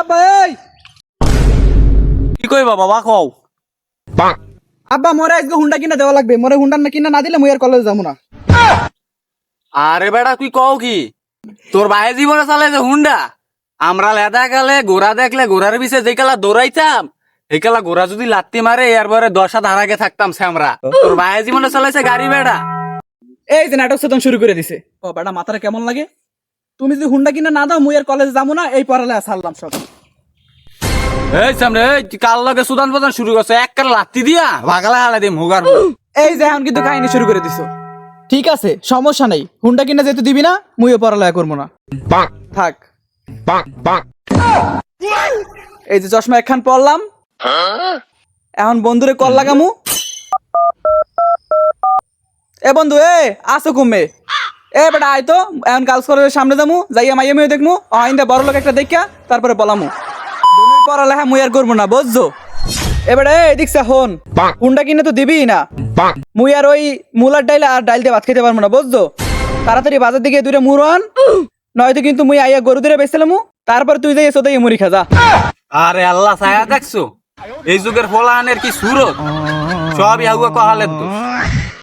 আব্বা এই কি কইবা বাবা কও। আব্বা মোরে আজকে হুন্ডা কিনা দেওয়া লাগবে, মোরে হুন্ডা না কিনা না দিলে মুই আর কলেজে যাবো না। আরে বেটা তুই কও কি, তোর ভাই জীবনে চালাইছে হুন্ডা। আমরা লেদা গেলে ঘোড়া দেখলে ঘোড়ার পিছে যে কালা দৌড়াইতাম, এই কালা ঘোড়া যদি লাত্তি মারে এরপরে 10 হাত হারাগে থাকতাম শ্যামরা। তোর ভাই জীবনে চালাইছে গাড়ি বেটা। এই যে নাটক সেতন শুরু করে দিছে। ও বেটা মাথাটা কেমন লাগে? তুমি যদি হুন্ডা কিনা না দাও মুই আর কলেজে যাবো না, এই পড়ালে ছাড়লাম সব। এই সামনে এই কাল লগে সুদান প্রদান শুরু করছে, এক কাল লাত্তি দিয়া ভাগালা হালা দিম হোগার। এই যে এখন কিন্তু কাহিনী শুরু করে দিছো। ঠিক আছে সমস্যা নেই, হুন্ডা কিনা যেহেতু দিবি না মুইও পড়ালেখা করবো না, থাক। এই যে চশমা একখান পড়লাম, এখন বন্ধুরে কল লাগামু। এ বন্ধু এ আসো কমে, এ বেটা আয় তো, এখন গার্লস কলেজের সামনে যামু, যাইয়া মাইয়া মেয়ে দেখমু, আইন্দা বড় লোক একটা দেখা তারপরে বলামু। দুনির পড়ালেখা মুই আর করবো না বুঝছো। এবারে এদিক হন, হুন্ডা কিনে তো দিবি না, মুই আর ওই মুলার ডাইল আর ডাইল দিয়ে ভাত খেতে পারবো না বুঝছো। তাড়াতাড়ি বাজার দিকে দুইটা মুড়ন, নয়তো কিন্তু মুই আইয়া গরু ধরে বেচলামু, তারপর তুই যাই সোদাই মুড়ি খা যা। আরে আল্লাহ ছায়া দেখছো, এই যুগের ফলাহানের কি সুরত, সবই হাগুয়া কহালের দোষ।